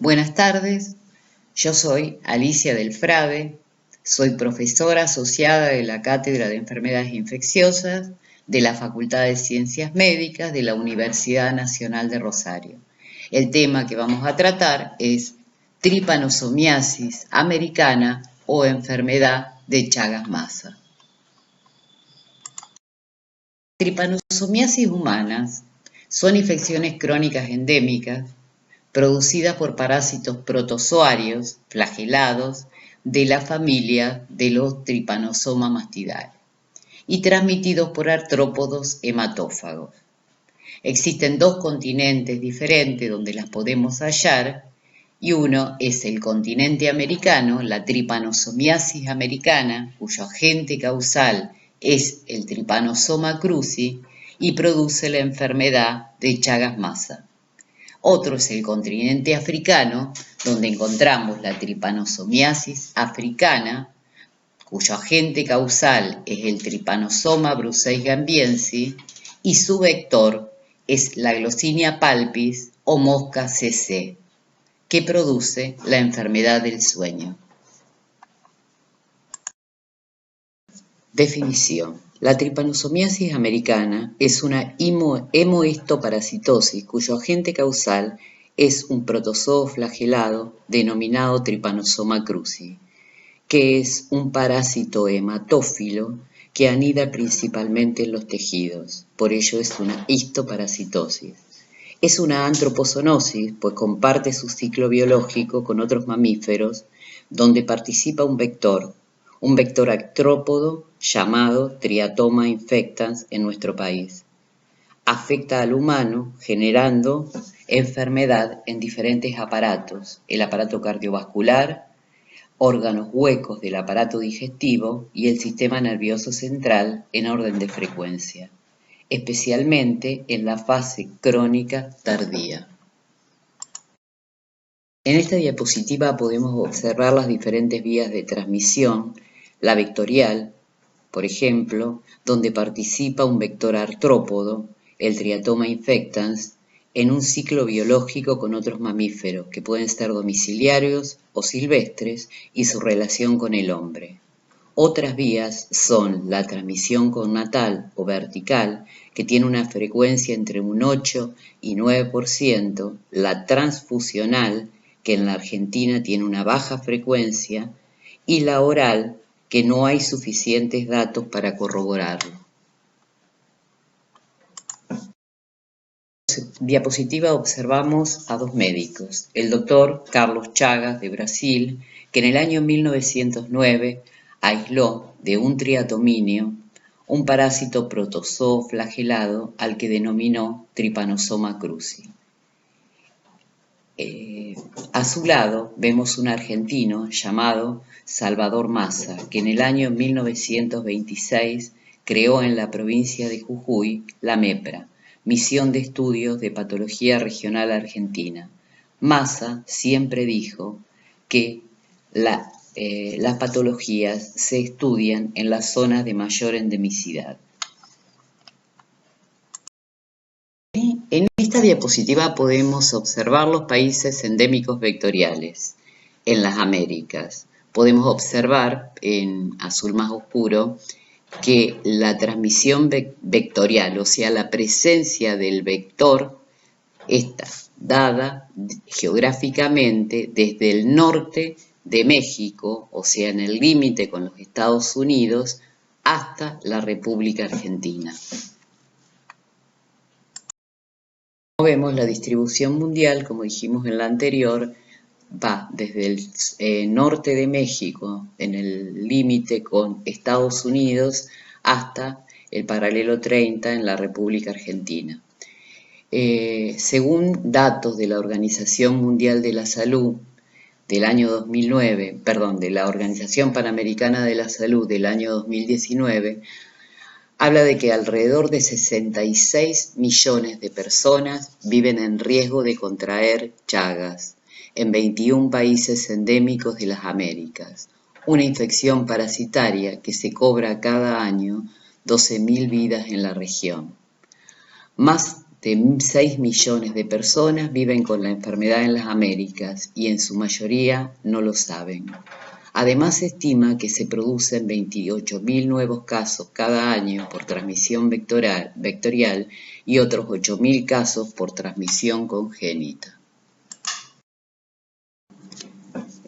Buenas tardes, yo soy Alicia del Frade, soy profesora asociada de la Cátedra de Enfermedades Infecciosas de la Facultad de Ciencias Médicas de la Universidad Nacional de Rosario. El tema que vamos a tratar es tripanosomiasis americana o enfermedad de Chagas-Massa. Tripanosomiasis humanas son infecciones crónicas endémicas producidas por parásitos protozoarios flagelados de la familia de los Trypanosoma mastidae y transmitidos por artrópodos hematófagos. Existen dos continentes diferentes donde las podemos hallar y uno es el continente americano, la tripanosomiasis americana, cuyo agente causal es el Trypanosoma cruzi y produce la enfermedad de Chagas-Massa. Otro es el continente africano, donde encontramos la tripanosomiasis africana, cuyo agente causal es el Trypanosoma brucei-gambiensis y su vector es la Gloxinia palpis o mosca CC, que produce la enfermedad del sueño. Definición. La tripanosomiasis americana es una hemohistoparasitosis cuyo agente causal es un protozoo flagelado denominado Trypanosoma cruzi, que es un parásito hematófilo que anida principalmente en los tejidos, por ello es una histoparasitosis. Es una antropozoonosis, pues comparte su ciclo biológico con otros mamíferos, donde participa un vector artrópodo llamado Triatoma infectans en nuestro país. Afecta al humano generando enfermedad en diferentes aparatos, el aparato cardiovascular, órganos huecos del aparato digestivo y el sistema nervioso central en orden de frecuencia, especialmente en la fase crónica tardía. En esta diapositiva podemos observar las diferentes vías de transmisión, la vectorial, por ejemplo, donde participa un vector artrópodo, el Triatoma infectans, en un ciclo biológico con otros mamíferos, que pueden ser domiciliarios o silvestres, y su relación con el hombre. Otras vías son la transmisión connatal o vertical, que tiene una frecuencia entre un 8 y 9%, la transfusional, que en la Argentina tiene una baja frecuencia, y la oral, que no hay suficientes datos para corroborarlo. En la diapositiva observamos a dos médicos, el doctor Carlos Chagas de Brasil, que en el año 1909 aisló de un triatominio un parásito protozoo flagelado al que denominó Trypanosoma cruzi. A su lado vemos un argentino llamado Salvador Massa, que en el año 1926 creó en la provincia de Jujuy la MEPRA, Misión de Estudios de Patología Regional Argentina. Massa siempre dijo que las patologías se estudian en las zonas de mayor endemicidad. En esta diapositiva podemos observar los países endémicos vectoriales en las Américas. Podemos observar en azul más oscuro que la transmisión vectorial, o sea, la presencia del vector, está dada geográficamente desde el norte de México, o sea, en el límite con los Estados Unidos, hasta la República Argentina. Como vemos, la distribución mundial, como dijimos en la anterior, va desde el norte de México, en el límite con Estados Unidos, hasta el paralelo 30 en la República Argentina. Según datos de la Organización Mundial de la Salud del año 2009, de la Organización Panamericana de la Salud del año 2019, habla de que alrededor de 66 millones de personas viven en riesgo de contraer Chagas en 21 países endémicos de las Américas, una infección parasitaria que se cobra cada año 12.000 vidas en la región. Más de 6 millones de personas viven con la enfermedad en las Américas y en su mayoría no lo saben. Además, se estima que se producen 28.000 nuevos casos cada año por transmisión vectorial y otros 8.000 casos por transmisión congénita.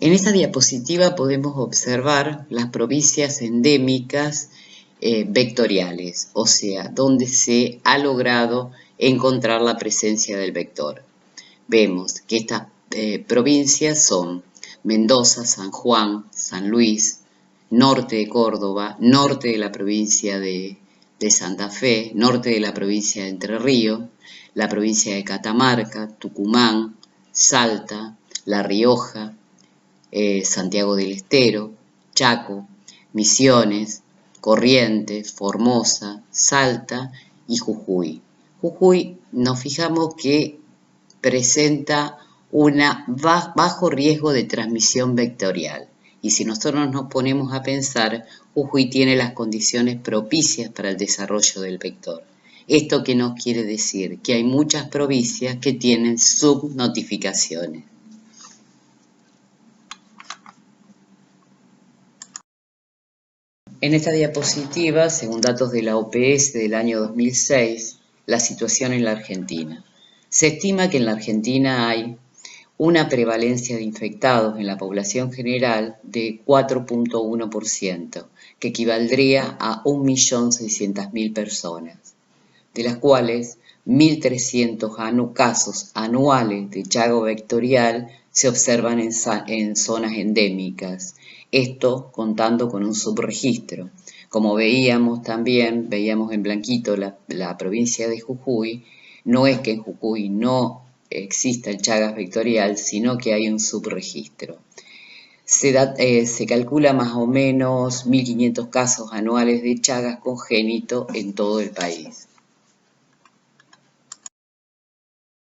En esta diapositiva podemos observar las provincias endémicas vectoriales, o sea, donde se ha logrado encontrar la presencia del vector. Vemos que estas provincias son Mendoza, San Juan, San Luis, norte de Córdoba, norte de la provincia de Santa Fe, norte de la provincia de Entre Ríos, la provincia de Catamarca, Tucumán, Salta, La Rioja, Santiago del Estero, Chaco, Misiones, Corrientes, Formosa, Salta y Jujuy. Jujuy nos fijamos que presenta un bajo riesgo de transmisión vectorial. Y si nosotros nos ponemos a pensar, Jujuy tiene las condiciones propicias para el desarrollo del vector. ¿Esto qué nos quiere decir? Que hay muchas provincias que tienen subnotificaciones. En esta diapositiva, según datos de la OPS del año 2006, la situación en la Argentina. Se estima que en la Argentina hay una prevalencia de infectados en la población general de 4.1%, que equivaldría a 1.600.000 personas, de las cuales 1.300 casos anuales de chaga vectorial se observan en zonas endémicas, esto contando con un subregistro. Como veíamos en blanquito la provincia de Jujuy, no es que en Jujuy no exista el Chagas vectorial, sino que hay un subregistro. Se calcula más o menos 1.500 casos anuales de Chagas congénito en todo el país.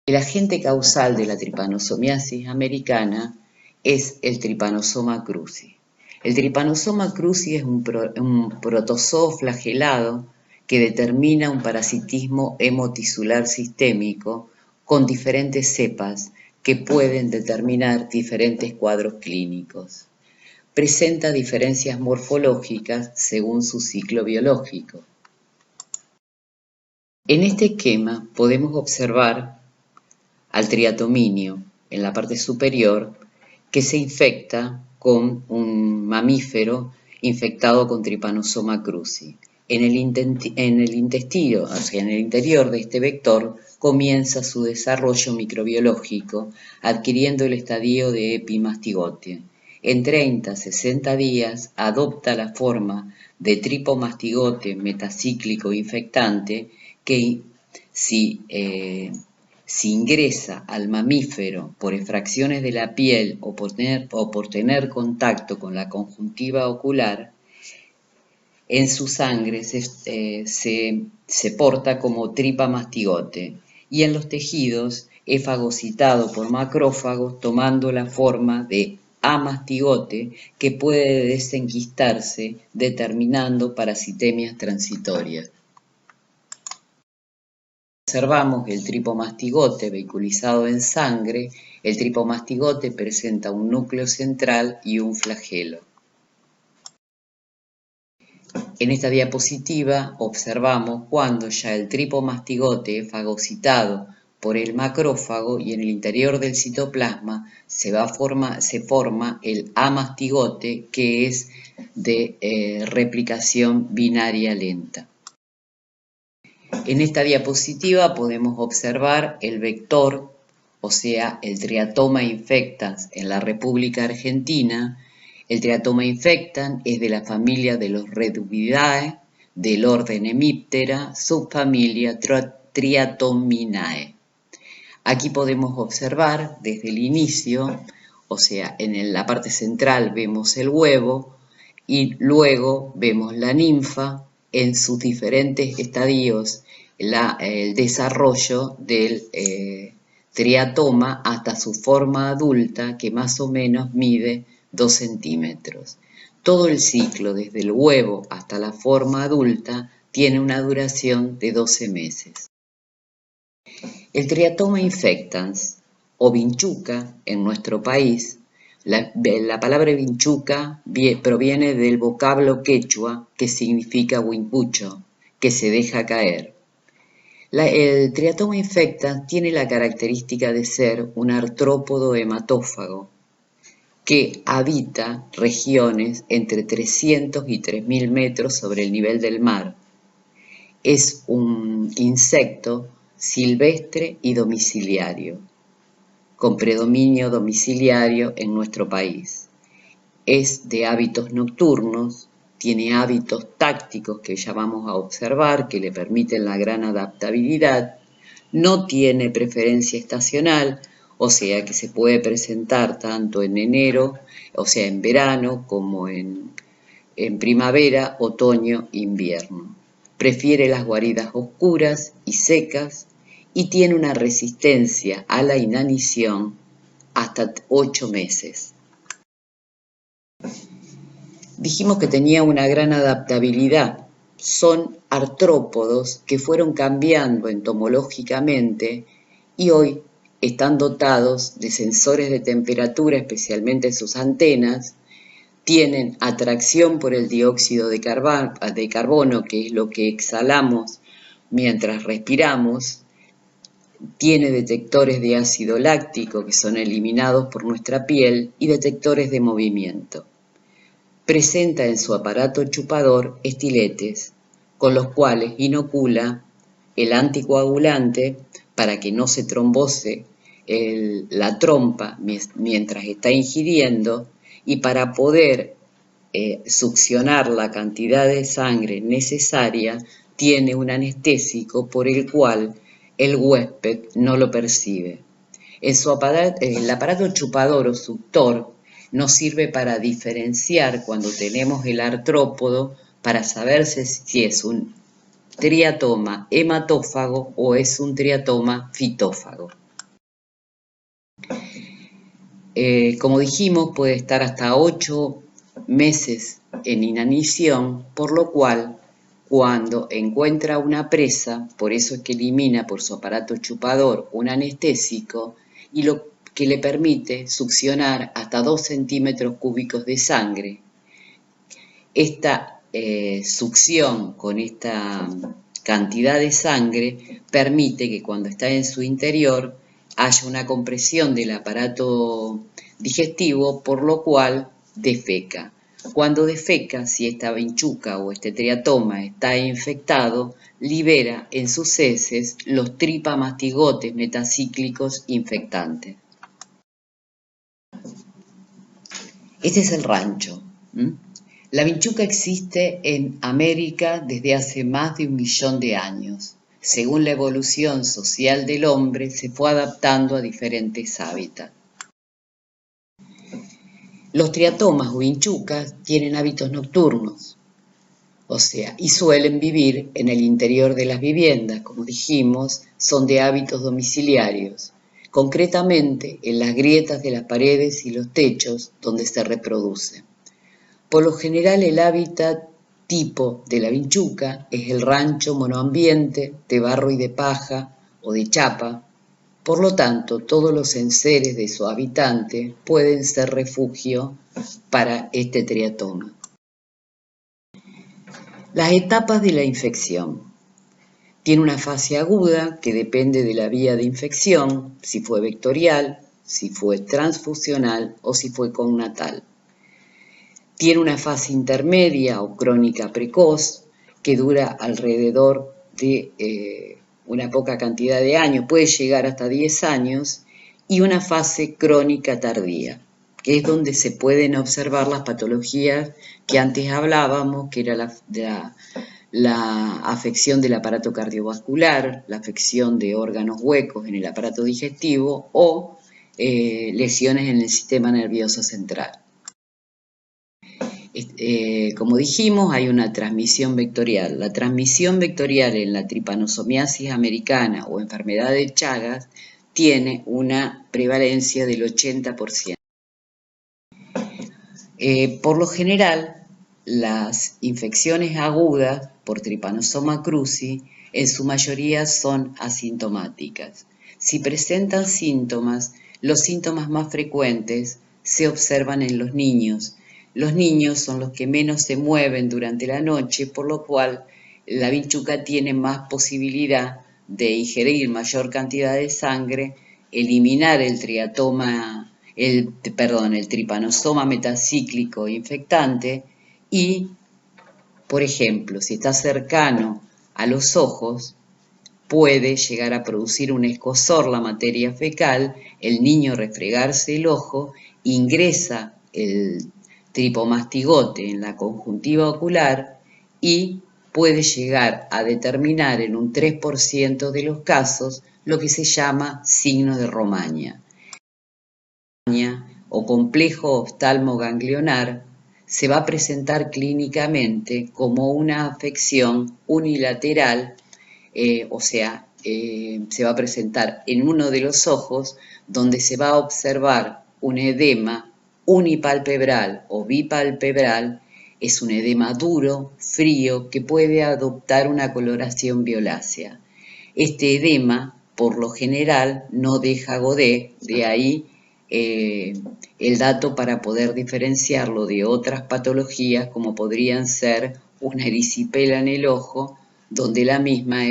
El agente causal de la tripanosomiasis americana es el Trypanosoma cruzi. El Trypanosoma cruzi es un protozoo flagelado que determina un parasitismo hemotisular sistémico con diferentes cepas que pueden determinar diferentes cuadros clínicos. Presenta diferencias morfológicas según su ciclo biológico. En este esquema podemos observar al triatominio en la parte superior que se infecta con un mamífero infectado con Trypanosoma cruzi. En el intestino, o sea, en el interior de este vector, comienza su desarrollo microbiológico, adquiriendo el estadio de epimastigote. En 30 a 60 días adopta la forma de tripomastigote metacíclico infectante que si ingresa al mamífero por efracciones de la piel o por tener contacto con la conjuntiva ocular, en su sangre se porta como tripamastigote y en los tejidos es fagocitado por macrófagos tomando la forma de amastigote que puede desenquistarse determinando parasitemias transitorias. Observamos el tripomastigote vehiculizado en sangre. El tripomastigote presenta un núcleo central y un flagelo. En esta diapositiva observamos cuando ya el tripomastigote es fagocitado por el macrófago y en el interior del citoplasma se forma el amastigote, que es de replicación binaria lenta. En esta diapositiva podemos observar el vector, o sea, el Triatoma infectans en la República Argentina. El Triatoma infectans es de la familia de los Reduvidae, del orden Hemiptera, subfamilia Triatominae. Aquí podemos observar desde el inicio, o sea, en la parte central vemos el huevo y luego vemos la ninfa en sus diferentes estadios, el desarrollo del triatoma hasta su forma adulta, que más o menos mide 2 centímetros. Todo el ciclo, desde el huevo hasta la forma adulta, tiene una duración de 12 meses. El Triatoma infectans, o vinchuca en nuestro país, la palabra vinchuca proviene del vocablo quechua que significa huincucho, que se deja caer. El Triatoma infectans tiene la característica de ser un artrópodo hematófago que habita regiones entre 300 y 3000 metros sobre el nivel del mar. Es un insecto silvestre y domiciliario, con predominio domiciliario en nuestro país. Es de hábitos nocturnos, tiene hábitos tácticos que ya vamos a observar, que le permiten la gran adaptabilidad, no tiene preferencia estacional, o sea que se puede presentar tanto en enero, o sea en verano, como en primavera, otoño, invierno. Prefiere las guaridas oscuras y secas y tiene una resistencia a la inanición hasta 8 meses. Dijimos que tenía una gran adaptabilidad. Son artrópodos que fueron cambiando entomológicamente y hoy están dotados de sensores de temperatura, especialmente en sus antenas, tienen atracción por el dióxido de carbono, que es lo que exhalamos mientras respiramos, tiene detectores de ácido láctico que son eliminados por nuestra piel y detectores de movimiento. Presenta en su aparato chupador estiletes, con los cuales inocula el anticoagulante para que no se trombose la trompa mientras está ingiriendo y para poder succionar la cantidad de sangre necesaria tiene un anestésico por el cual el huésped no lo percibe. El aparato chupador o suctor nos sirve para diferenciar cuando tenemos el artrópodo para saber si es un triatoma hematófago o es un triatoma fitófago. Como dijimos, puede estar hasta 8 meses en inanición, por lo cual cuando encuentra una presa, por eso es que elimina por su aparato chupador un anestésico y lo que le permite succionar hasta 2 centímetros cúbicos de sangre. Esta succión con esta cantidad de sangre permite que cuando está en su interior haya una compresión del aparato digestivo, por lo cual defeca. Cuando defeca, si esta vinchuca o este triatoma está infectado, libera en sus heces los tripamastigotes metacíclicos infectantes. Este es el rancho. La vinchuca existe en América desde hace más de 1 millón de años. Según la evolución social del hombre, se fue adaptando a diferentes hábitats. Los triatomas o vinchucas tienen hábitos nocturnos, o sea, y suelen vivir en el interior de las viviendas, como dijimos, son de hábitos domiciliarios, concretamente en las grietas de las paredes y los techos donde se reproducen. Por lo general el hábitat tipo de la vinchuca es el rancho monoambiente de barro y de paja o de chapa. Por lo tanto, todos los enseres de su habitante pueden ser refugio para este triatoma. Las etapas de la infección. Tiene una fase aguda que depende de la vía de infección, si fue vectorial, si fue transfusional o si fue congnatal. Tiene una fase intermedia o crónica precoz que dura alrededor de una poca cantidad de años, puede llegar hasta 10 años, y una fase crónica tardía, que es donde se pueden observar las patologías que antes hablábamos, que era la afección del aparato cardiovascular, la afección de órganos huecos en el aparato digestivo o lesiones en el sistema nervioso central. Como dijimos, hay una transmisión vectorial. La transmisión vectorial en la tripanosomiasis americana o enfermedad de Chagas tiene una prevalencia del 80%. Por lo general, las infecciones agudas por Trypanosoma cruzi En su mayoría son asintomáticas. Si presentan síntomas, los síntomas más frecuentes se observan en los niños. Los niños son los que menos se mueven durante la noche, por lo cual la vinchuca tiene más posibilidad de ingerir mayor cantidad de sangre, eliminar el el tripanosoma metacíclico infectante y, por ejemplo, si está cercano a los ojos, puede llegar a producir un escozor la materia fecal, el niño refregarse el ojo, ingresa el tripomastigote en la conjuntiva ocular y puede llegar a determinar en un 3% de los casos lo que se llama signo de Romaña o complejo oftalmoganglionar se va a presentar clínicamente como una afección unilateral, se va a presentar en uno de los ojos donde se va a observar un edema unipalpebral o bipalpebral. Es un edema duro, frío, que puede adoptar una coloración violácea. Este edema, por lo general, no deja godé, de ahí el dato para poder diferenciarlo de otras patologías como podrían ser una erisipela en el ojo, donde la misma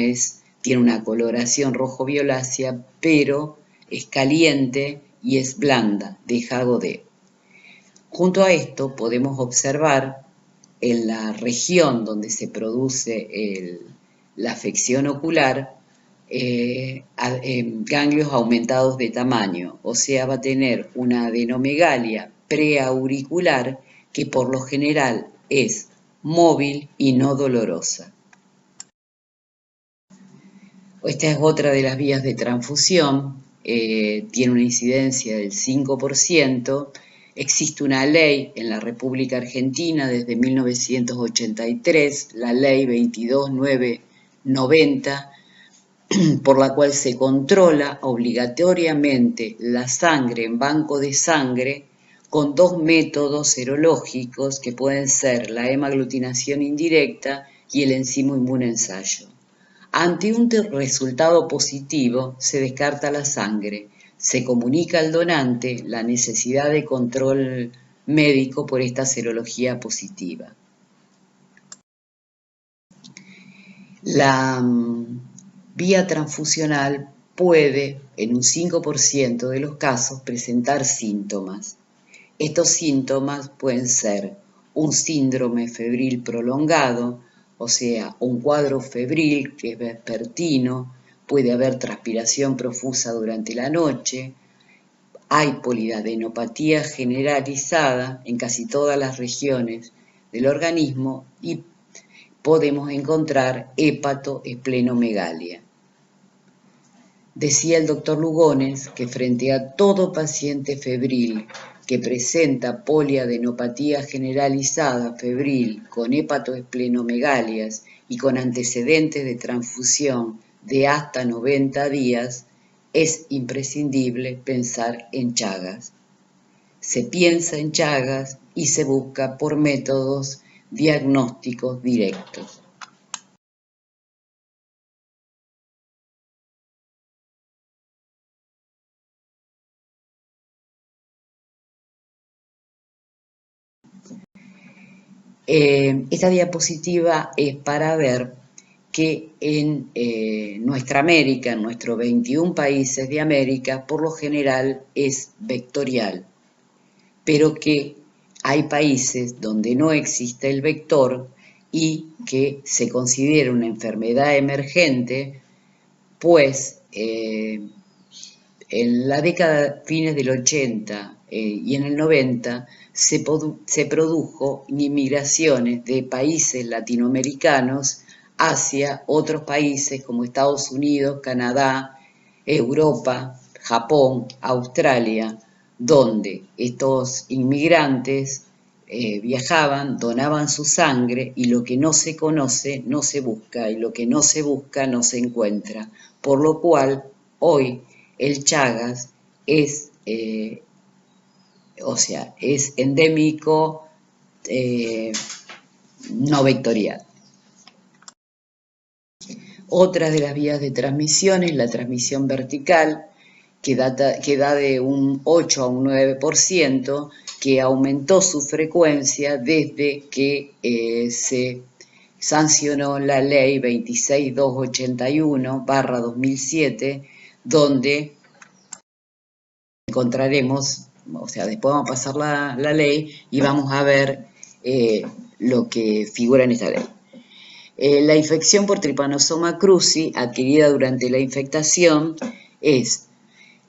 tiene una coloración rojo-violácea, pero es caliente y es blanda, deja godé. Junto a esto podemos observar en la región donde se produce la afección ocular, ganglios aumentados de tamaño, o sea, va a tener una adenomegalia preauricular que por lo general es móvil y no dolorosa. Esta es otra de las vías de transfusión, tiene una incidencia del 5%. Existe una ley en la República Argentina desde 1983, la ley 22990, por la cual se controla obligatoriamente la sangre en banco de sangre con dos métodos serológicos que pueden ser la hemaglutinación indirecta y el enzimo inmunensayo. Ante un resultado positivo, se descarta la sangre, se comunica al donante la necesidad de control médico por esta serología positiva. La vía transfusional puede, en un 5% de los casos, presentar síntomas. Estos síntomas pueden ser un síndrome febril prolongado, o sea, un cuadro febril que es vespertino, puede haber transpiración profusa durante la noche, hay poliadenopatía generalizada en casi todas las regiones del organismo y podemos encontrar hepatoesplenomegalia. Decía el doctor Lugones que frente a todo paciente febril que presenta poliadenopatía generalizada febril con hepatoesplenomegalias y con antecedentes de transfusión de hasta 90 días, es imprescindible pensar en Chagas. Se piensa en Chagas y se busca por métodos diagnósticos directos. Esta diapositiva es para ver que en nuestra América, en nuestros 21 países de América, por lo general es vectorial, pero que hay países donde no existe el vector y que se considera una enfermedad emergente, pues en la década fines del 80 y en el 90 se produjo inmigraciones de países latinoamericanos hacia otros países como Estados Unidos, Canadá, Europa, Japón, Australia, donde estos inmigrantes viajaban, donaban su sangre y lo que no se conoce no se busca y lo que no se busca no se encuentra. Por lo cual hoy el Chagas es endémico no vectorial. Otra de las vías de transmisión es la transmisión vertical, que da de un 8 a un 9%, que aumentó su frecuencia desde que se sancionó la ley 26281/2007, donde encontraremos, o sea, después vamos a pasar la ley y vamos a ver lo que figura en esta ley. La infección por Trypanosoma cruzi adquirida durante la infectación es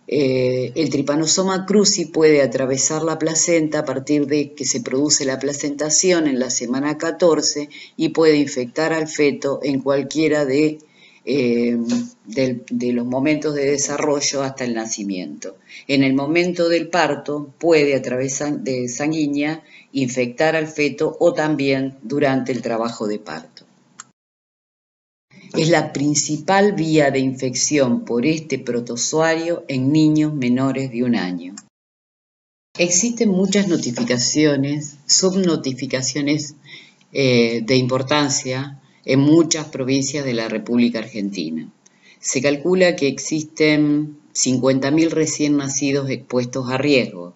el Trypanosoma cruzi puede atravesar la placenta a partir de que se produce la placentación en la semana 14 y puede infectar al feto en cualquiera de los momentos de desarrollo hasta el nacimiento. En el momento del parto puede a través de sanguínea infectar al feto o también durante el trabajo de parto. Es la principal vía de infección por este protozoario en niños menores de 1 año. Existen muchas notificaciones, subnotificaciones de importancia en muchas provincias de la República Argentina. Se calcula que existen 50.000 recién nacidos expuestos a riesgo,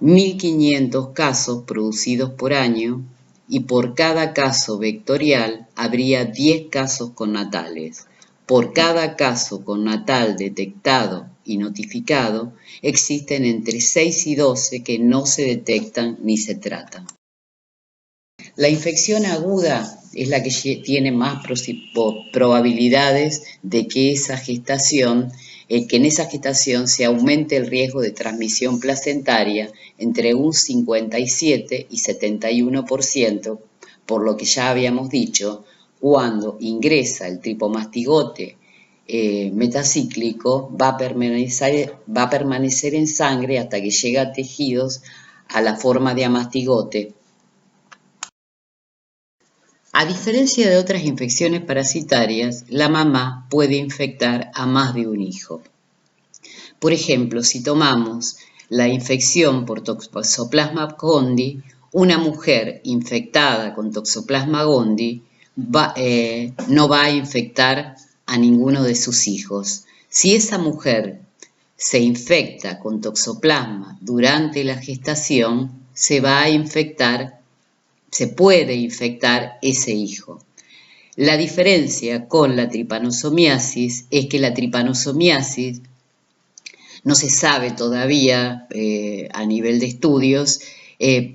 1.500 casos producidos por año, y por cada caso vectorial habría 10 casos connatales. Por cada caso connatal detectado y notificado, existen entre 6 y 12 que no se detectan ni se tratan. La infección aguda es la que tiene más probabilidades de que en esa gestación se aumente el riesgo de transmisión placentaria entre un 57 y 71%, por lo que ya habíamos dicho, cuando ingresa el tripomastigote metacíclico va a permanecer en sangre hasta que llega a tejidos a la forma de amastigote. A diferencia de otras infecciones parasitarias, la mamá puede infectar a más de un hijo. Por ejemplo, si tomamos la infección por Toxoplasma gondii, una mujer infectada con Toxoplasma gondii no va a infectar a ninguno de sus hijos. Si esa mujer se infecta con Toxoplasma durante la gestación, se puede infectar ese hijo. La diferencia con la tripanosomiasis es que la tripanosomiasis no se sabe todavía a nivel de estudios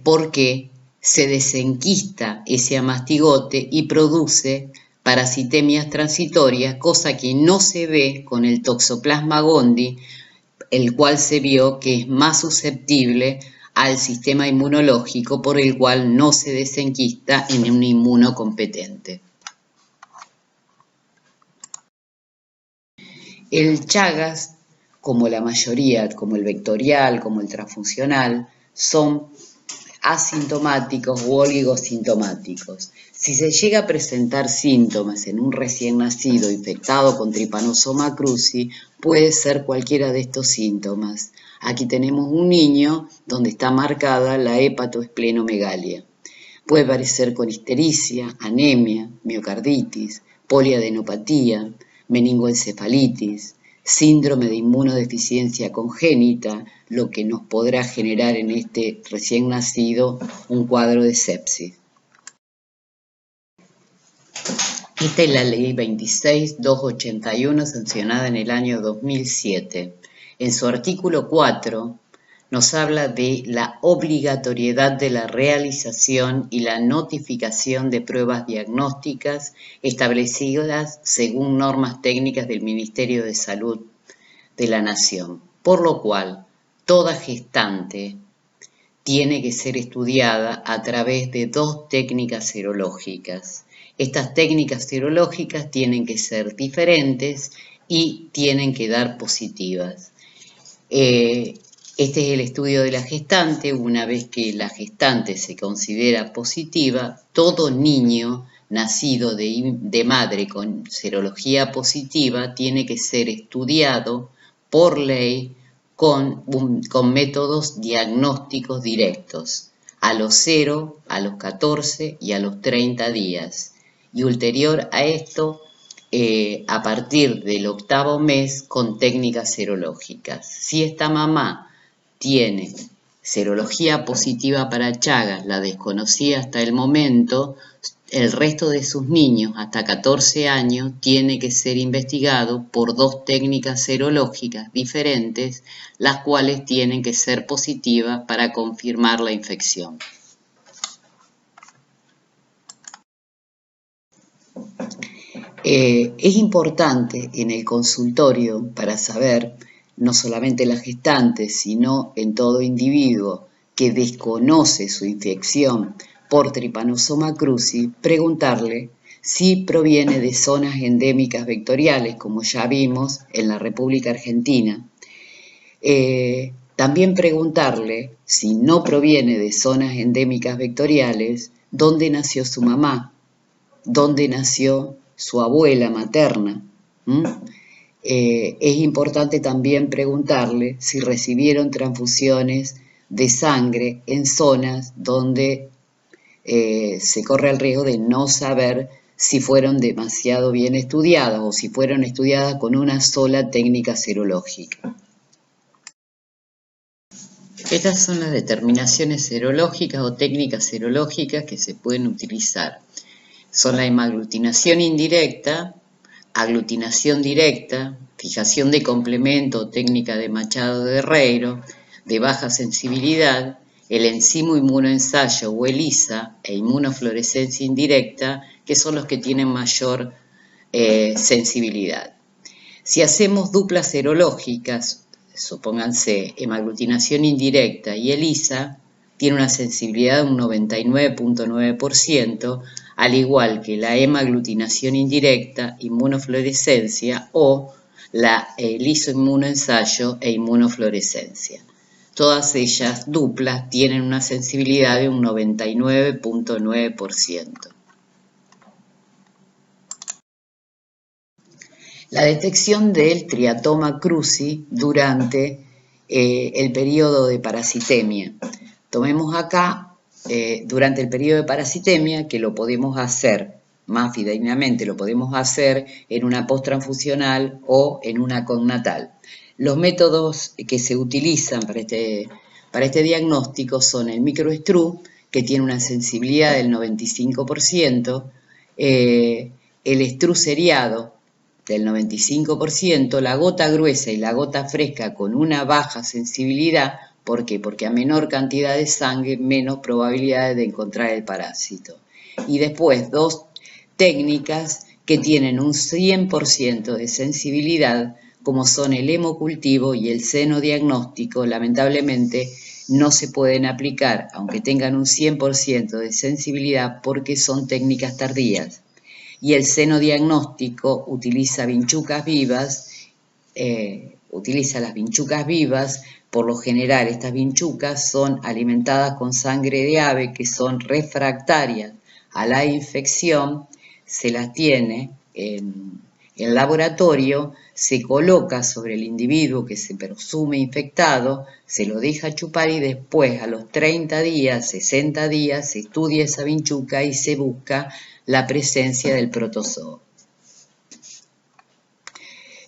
por qué se desenquista ese amastigote y produce parasitemias transitorias, cosa que no se ve con el Toxoplasma gondii, el cual se vio que es más susceptible al sistema inmunológico, por el cual no se desenquista en un inmunocompetente. El Chagas, como la mayoría, como el vectorial, como el transfusional, son asintomáticos u oligosintomáticos. Si se llega a presentar síntomas en un recién nacido infectado con Trypanosoma cruzi, puede ser cualquiera de estos síntomas. Aquí tenemos un niño donde está marcada la hepatoesplenomegalia. Puede aparecer con ictericia, anemia, miocarditis, poliadenopatía, meningoencefalitis, síndrome de inmunodeficiencia congénita, lo que nos podrá generar en este recién nacido un cuadro de sepsis. Esta es la ley 26281 sancionada en el año 2007. En su artículo 4 nos habla de la obligatoriedad de la realización y la notificación de pruebas diagnósticas establecidas según normas técnicas del Ministerio de Salud de la Nación, por lo cual toda gestante tiene que ser estudiada a través de 2 técnicas serológicas. Estas técnicas serológicas tienen que ser diferentes y tienen que dar positivas. Este es el estudio de la gestante. Una vez que la gestante se considera positiva, todo niño nacido de madre con serología positiva tiene que ser estudiado por ley con métodos diagnósticos directos, a los 0, a los 14 y a los 30 días. Y ulterior a esto, a partir del 8º mes con técnicas serológicas. Si esta mamá tiene serología positiva para Chagas, la desconocía hasta el momento, el resto de sus niños hasta 14 años tiene que ser investigado por 2 técnicas serológicas diferentes, las cuales tienen que ser positivas para confirmar la infección. Es importante en el consultorio para saber, no solamente la gestante, sino en todo individuo que desconoce su infección por Trypanosoma cruzi, preguntarle si proviene de zonas endémicas vectoriales, como ya vimos en la República Argentina. También preguntarle si no proviene de zonas endémicas vectoriales, dónde nació su mamá, dónde nació su abuela materna. Es importante también preguntarle si recibieron transfusiones de sangre en zonas donde se corre el riesgo de no saber si fueron demasiado bien estudiadas o si fueron estudiadas con una sola técnica serológica. Estas son las determinaciones serológicas o técnicas serológicas que se pueden utilizar. Son la hemaglutinación indirecta, aglutinación directa, fijación de complemento o técnica de Machado de Herrero, de baja sensibilidad, el enzimo inmunoensayo o ELISA e inmunofluorescencia indirecta, que son los que tienen mayor sensibilidad. Si hacemos duplas serológicas, supónganse hemaglutinación indirecta y ELISA, tiene una sensibilidad de un 99.9%, al igual que la hemaglutinación indirecta, inmunofluorescencia o la lisoinmunoensayo e inmunofluorescencia. Todas ellas duplas tienen una sensibilidad de un 99.9%. La detección del Triatoma cruzi durante el periodo de parasitemia. Tomemos acá durante el periodo de parasitemia, que lo podemos hacer más fidedignamente, lo podemos hacer en una posttransfusional o en una connatal. Los métodos que se utilizan para este diagnóstico son el microestru, que tiene una sensibilidad del 95%, el estru seriado del 95%, la gota gruesa y la gota fresca con una baja sensibilidad. ¿Por qué? Porque a menor cantidad de sangre, menos probabilidades de encontrar el parásito. Y después 2 técnicas que tienen un 100% de sensibilidad, como son el hemocultivo y el senodiagnóstico. Lamentablemente no se pueden aplicar, aunque tengan un 100% de sensibilidad, porque son técnicas tardías. Y el senodiagnóstico utiliza vinchucas vivas, utiliza las vinchucas vivas. Por lo general, estas vinchucas son alimentadas con sangre de ave, que son refractarias a la infección. Se las tiene en el laboratorio, se coloca sobre el individuo que se presume infectado, se lo deja chupar y después, a los 30 días, 60 días, se estudia esa vinchuca y se busca la presencia del protozoo.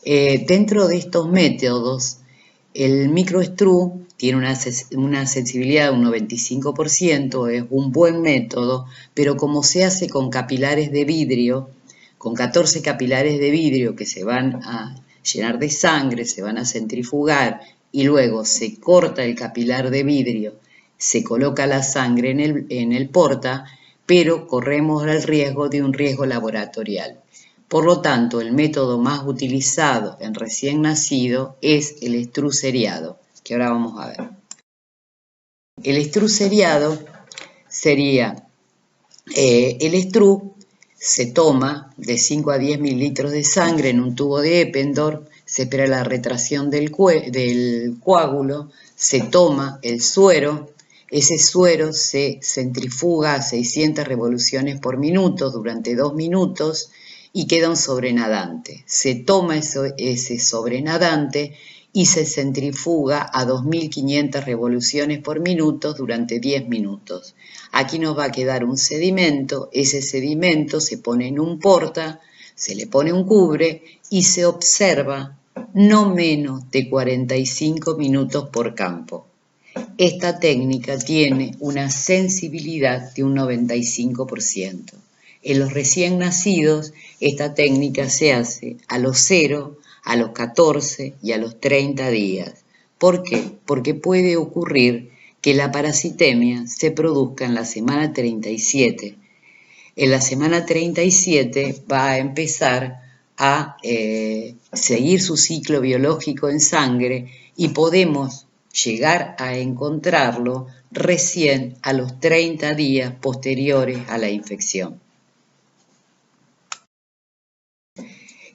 Dentro de estos métodos, el microestru tiene una sensibilidad de un 95%, es un buen método, pero como se hace con capilares de vidrio, con 14 capilares de vidrio que se van a llenar de sangre, se van a centrifugar y luego se corta el capilar de vidrio, se coloca la sangre en el porta, pero corremos el riesgo de un riesgo laboratorial. Por lo tanto, el método más utilizado en recién nacido es el estru seriado, que ahora vamos a ver. El estru seriado sería, el estru se toma de 5 a 10 mililitros de sangre en un tubo de Eppendorf, se espera la retracción del coágulo, se toma el suero, ese suero se centrifuga a 600 revoluciones por minuto durante 2 minutos, y queda un sobrenadante. Se toma ese sobrenadante y se centrifuga a 2500 revoluciones por minuto durante 10 minutos. Aquí nos va a quedar un sedimento, ese sedimento se pone en un porta, Se le pone un cubre y se observa no menos de 45 minutos por campo. Esta técnica tiene una sensibilidad de un 95%. En los recién nacidos, esta técnica se hace a los 0, a los 14 y a los 30 días. ¿Por qué? Porque puede ocurrir que la parasitemia se produzca en la semana 37. En la semana 37 va a empezar a seguir su ciclo biológico en sangre y podemos llegar a encontrarlo recién a los 30 días posteriores a la infección.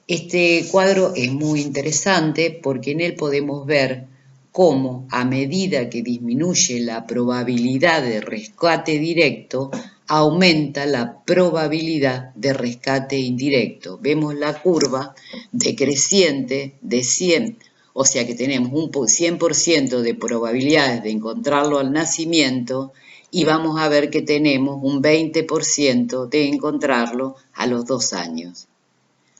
Este cuadro es muy interesante porque en él podemos ver cómo a medida que disminuye la probabilidad de rescate directo, aumenta la probabilidad de rescate indirecto. Vemos la curva decreciente de 100, o sea que tenemos un 100% de probabilidades de encontrarlo al nacimiento y vamos a ver que tenemos un 20% de encontrarlo a los 2 años.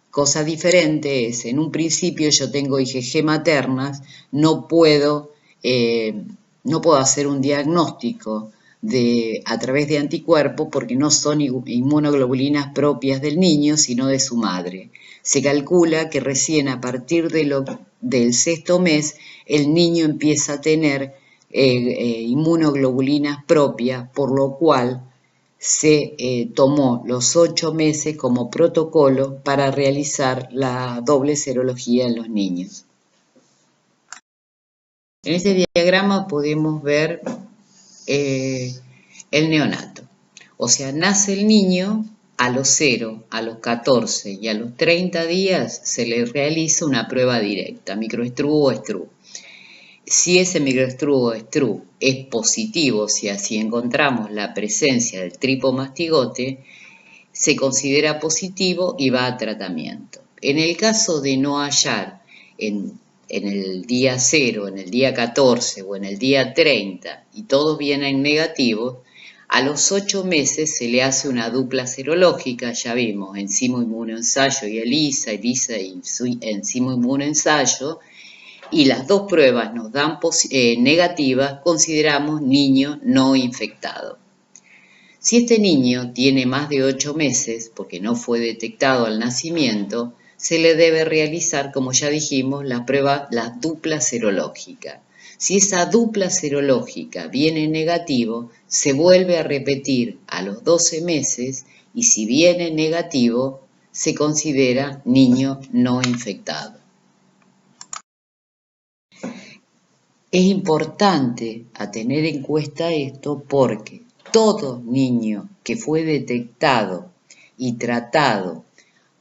Cosa diferente es, en un principio yo tengo IgG maternas, no puedo hacer un diagnóstico a través de anticuerpos porque no son inmunoglobulinas propias del niño, sino de su madre. Se calcula que recién a partir del 6º mes el niño empieza a tener inmunoglobulinas propias, por lo cual se tomó los 8 meses como protocolo para realizar la doble serología en los niños. En este diagrama podemos ver el neonato. O sea, nace el niño a los 0, a los 14 y a los 30 días se le realiza una prueba directa, microestruo o estru. Si ese microestruo o estru es positivo, si así encontramos la presencia del tripomastigote, se considera positivo y va a tratamiento. En el caso de no hallar en el día 0, en el día 14 o en el día 30 y todos vienen negativos, a los 8 meses se le hace una dupla serológica, ya vimos, enzimo inmunoensayo y ELISA y enzimo inmunoensayo, y las dos pruebas nos dan negativas, consideramos niño no infectado. Si este niño tiene más de 8 meses, porque no fue detectado al nacimiento, se le debe realizar, como ya dijimos, la dupla serológica. Si esa dupla serológica viene negativo, se vuelve a repetir a los 12 meses y si viene negativo, se considera niño no infectado. Es importante a tener en cuenta esto porque todo niño que fue detectado y tratado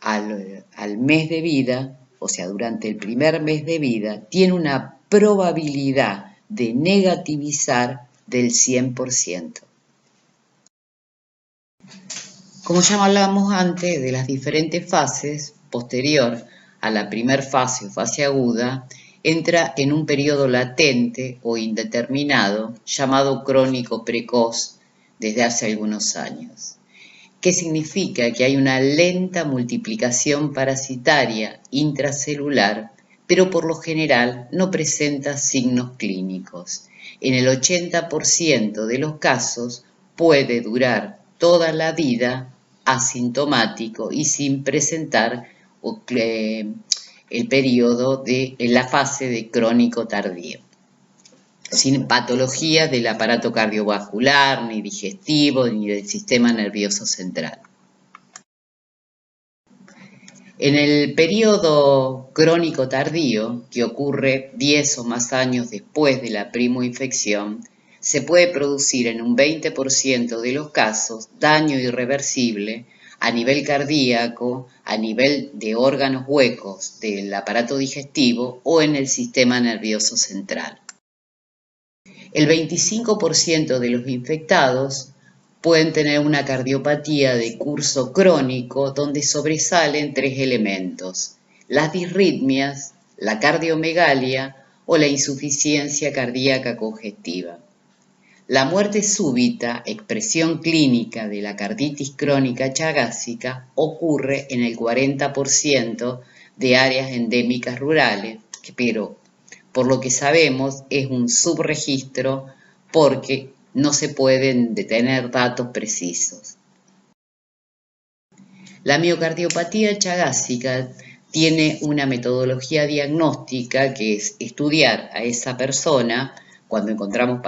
al mes de vida, o sea, durante el primer mes de vida, tiene una probabilidad de negativizar del 100%. Como ya hablamos antes de las diferentes fases, posterior a la primera fase o fase aguda, entra en un periodo latente o indeterminado llamado crónico precoz desde hace algunos años. ¿Qué significa? Que hay una lenta multiplicación parasitaria intracelular, pero por lo general no presenta signos clínicos. En el 80% de los casos puede durar toda la vida asintomático y sin presentar el periodo en la fase de crónico tardío, sin patologías del aparato cardiovascular, ni digestivo, ni del sistema nervioso central. En el periodo crónico tardío, que ocurre 10 o más años después de la primoinfección, se puede producir en un 20% de los casos daño irreversible a nivel cardíaco, a nivel de órganos huecos del aparato digestivo o en el sistema nervioso central. El 25% de los infectados pueden tener una cardiopatía de curso crónico donde sobresalen 3 elementos: las disritmias, la cardiomegalia o la insuficiencia cardíaca congestiva. La muerte súbita, expresión clínica de la carditis crónica chagásica, ocurre en el 40% de áreas endémicas rurales, pero por lo que sabemos es un subregistro porque no se pueden detener datos precisos. La miocardiopatía chagásica tiene una metodología diagnóstica que es estudiar a esa persona cuando encontramos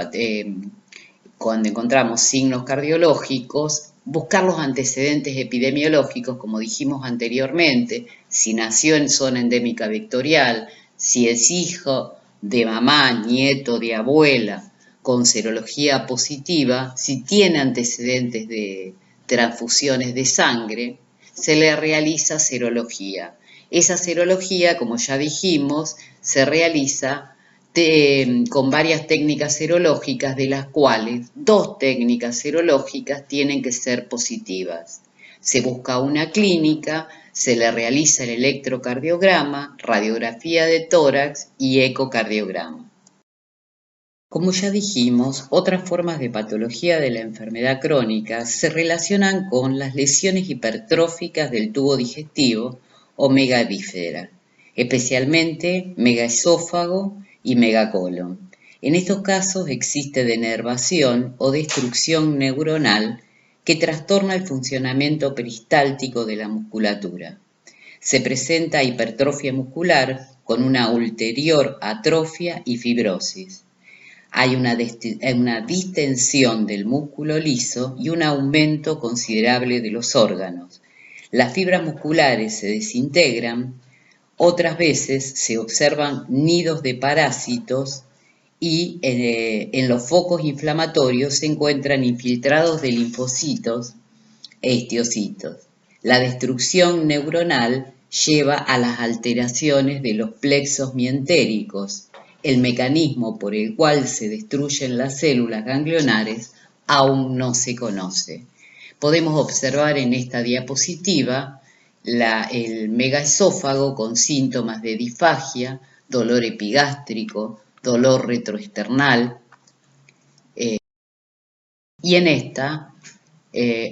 signos cardiológicos, buscar los antecedentes epidemiológicos, como dijimos anteriormente, si nació en zona endémica vectorial, si es hijo de mamá, nieto de abuela con serología positiva, si tiene antecedentes de transfusiones de sangre, se le realiza serología. Esa serología, como ya dijimos, se realiza con varias técnicas serológicas, de las cuales 2 técnicas serológicas tienen que ser positivas. Se busca una clínica, se le realiza el electrocardiograma, radiografía de tórax y ecocardiograma. Como ya dijimos, otras formas de patología de la enfermedad crónica se relacionan con las lesiones hipertróficas del tubo digestivo o megavíscera, especialmente megaesófago y megacolon. En estos casos existe denervación o destrucción neuronal que trastorna el funcionamiento peristáltico de la musculatura. Se presenta hipertrofia muscular con una ulterior atrofia y fibrosis. Hay una distensión del músculo liso y un aumento considerable de los órganos. Las fibras musculares se desintegran, otras veces se observan nidos de parásitos y en los focos inflamatorios se encuentran infiltrados de linfocitos e histocitos. La destrucción neuronal lleva a las alteraciones de los plexos mientéricos. El mecanismo por el cual se destruyen las células ganglionares aún no se conoce. Podemos observar en esta diapositiva el megaesófago con síntomas de disfagia, dolor epigástrico, dolor retroesternal, y en esta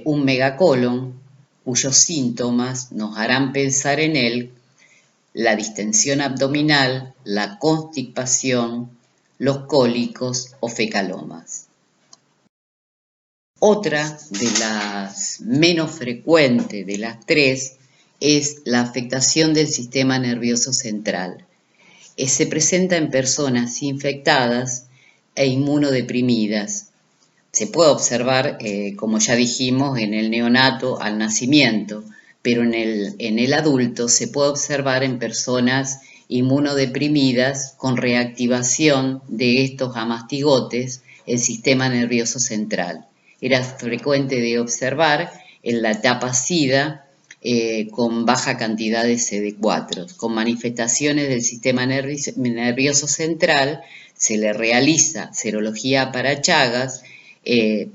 un megacolon cuyos síntomas nos harán pensar en él la distensión abdominal, la constipación, los cólicos o fecalomas. Otra de las menos frecuentes de las 3 es la afectación del sistema nervioso central. Se presenta en personas infectadas e inmunodeprimidas. Se puede observar, como ya dijimos, en el neonato al nacimiento, pero en el adulto se puede observar en personas inmunodeprimidas con reactivación de estos amastigotes el sistema nervioso central. Era frecuente de observar en la etapa SIDA con baja cantidad de CD4. Con manifestaciones del sistema nervioso central se le realiza serología para Chagas,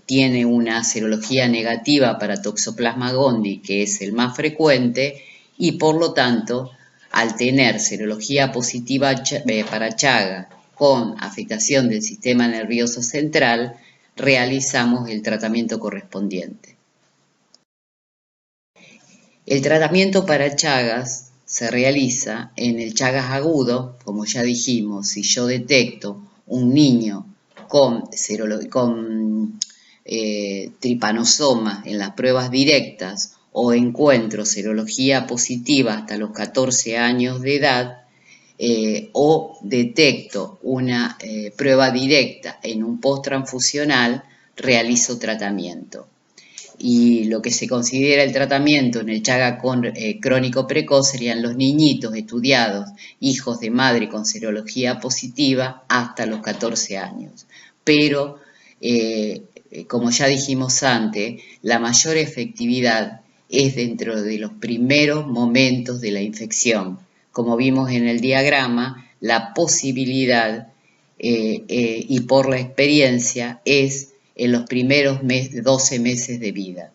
tiene una serología negativa para Toxoplasma gondii, que es el más frecuente, y por lo tanto, al tener serología positiva para Chagas con afectación del sistema nervioso central, realizamos el tratamiento correspondiente. El tratamiento para Chagas se realiza en el Chagas agudo, como ya dijimos. Si yo detecto un niño con tripanosoma en las pruebas directas o encuentro serología positiva hasta los 14 años de edad, o detecto una prueba directa en un post-transfusional, realizo tratamiento. Y lo que se considera el tratamiento en el Chagas crónico precoz serían los niñitos estudiados, hijos de madre con serología positiva, hasta los 14 años. Pero, como ya dijimos antes, la mayor efectividad es dentro de los primeros momentos de la infección. Como vimos en el diagrama, la posibilidad y por la experiencia es en los primeros 12 meses de vida.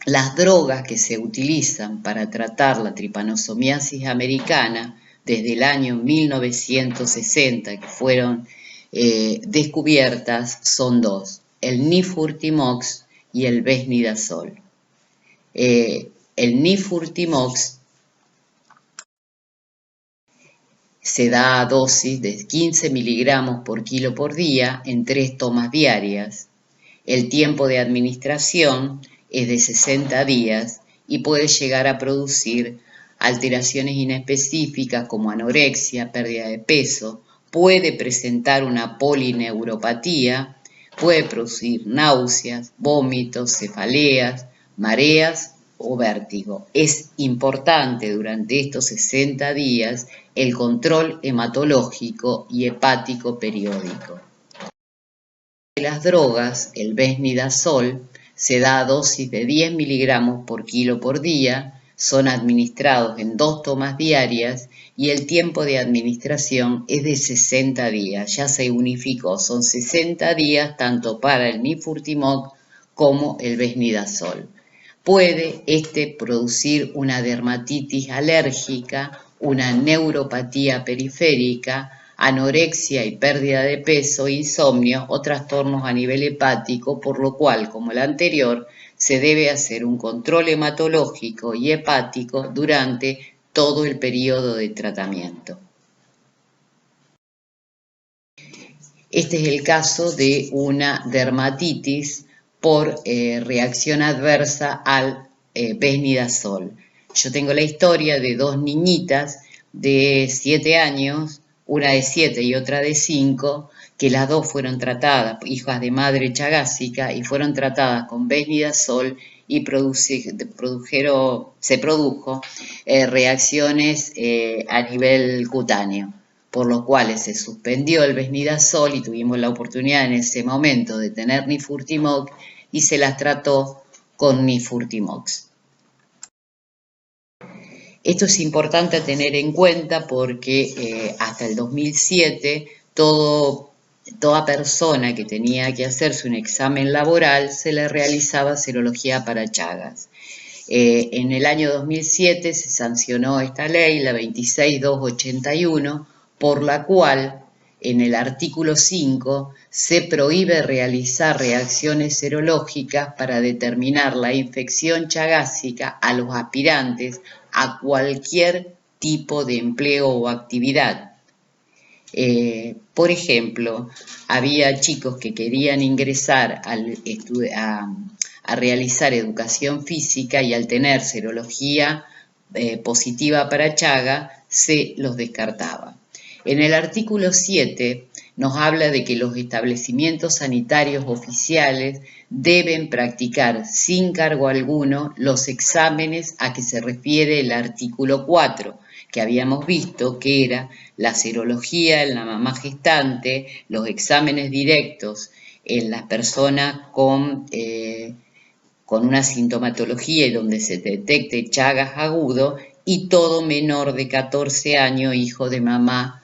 Las drogas que se utilizan para tratar la tripanosomiasis americana desde el año 1960, que fueron descubiertas son dos, el nifurtimox y el besnidazol. El nifurtimox se da a dosis de 15 miligramos por kilo por día en 3 tomas diarias. El tiempo de administración es de 60 días y puede llegar a producir alteraciones inespecíficas como anorexia, pérdida de peso, puede presentar una polineuropatía, puede producir náuseas, vómitos, cefaleas, mareas o vértigo. Es importante durante estos 60 días el control hematológico y hepático periódico. De las drogas, el besnidazol se da a dosis de 10 miligramos por kilo por día, son administrados en 2 tomas diarias y el tiempo de administración es de 60 días, ya se unificó, son 60 días tanto para el nifurtimox como el besnidazol. Puede producir una dermatitis alérgica, una neuropatía periférica, anorexia y pérdida de peso, insomnio o trastornos a nivel hepático, por lo cual, como el anterior, se debe hacer un control hematológico y hepático durante todo el periodo de tratamiento. Este es el caso de una dermatitis por reacción adversa al besnidazol. Yo tengo la historia de 2 niñitas de 7 años, una de 7 y otra de 5, que las dos fueron tratadas, hijas de madre chagásica, y fueron tratadas con besnidazol y se produjo reacciones a nivel cutáneo, por lo cual se suspendió el besnidazol y tuvimos la oportunidad en ese momento de tener nifurtimox y se las trató con nifurtimox. Esto es importante tener en cuenta porque hasta el 2007 toda persona que tenía que hacerse un examen laboral se le realizaba serología para Chagas. En el año 2007 se sancionó esta ley, la 26281, por la cual en el artículo 5 se prohíbe realizar reacciones serológicas para determinar la infección chagásica a los aspirantes a cualquier tipo de empleo o actividad. Por ejemplo, había chicos que querían ingresar a realizar educación física y al tener serología positiva para Chaga, se los descartaba. En el artículo 7 nos habla de que los establecimientos sanitarios oficiales deben practicar sin cargo alguno los exámenes a que se refiere el artículo 4, que habíamos visto que era la serología en la mamá gestante, los exámenes directos en las personas con una sintomatología y donde se detecte Chagas agudo, y todo menor de 14 años, hijo de mamá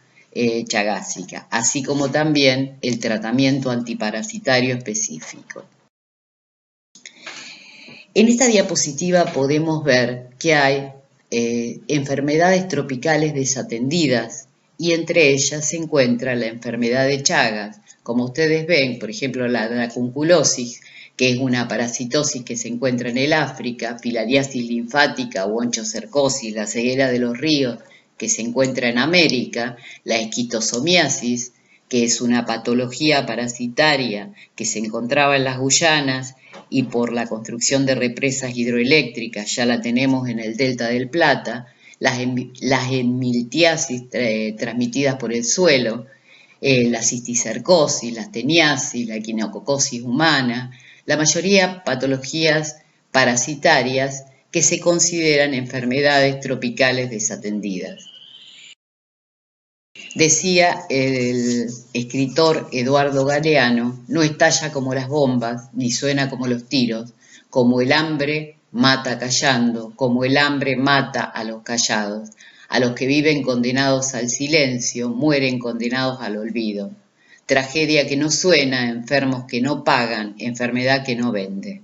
chagásica, así como también el tratamiento antiparasitario específico. En esta diapositiva podemos ver que hay enfermedades tropicales desatendidas y entre ellas se encuentra la enfermedad de Chagas. Como ustedes ven, por ejemplo, la dracunculosis, que es una parasitosis que se encuentra en el África, filariasis linfática o onchocercosis, la ceguera de los ríos, que se encuentra en América, la esquistosomiasis, que es una patología parasitaria que se encontraba en las Guyanas y por la construcción de represas hidroeléctricas ya la tenemos en el delta del Plata, las hemiltiasis transmitidas por el suelo, la cisticercosis, la asteniasis, la equinococosis humana, la mayoría patologías parasitarias que se consideran enfermedades tropicales desatendidas. Decía el escritor Eduardo Galeano, no estalla como las bombas, ni suena como los tiros, como el hambre mata callando, como el hambre mata a los callados, a los que viven condenados al silencio, mueren condenados al olvido. Tragedia que no suena, enfermos que no pagan, enfermedad que no vende.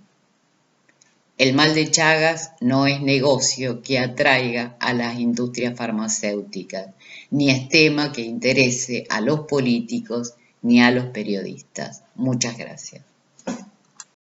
El mal de Chagas no es negocio que atraiga a las industrias farmacéuticas, ni es tema que interese a los políticos ni a los periodistas. Muchas gracias.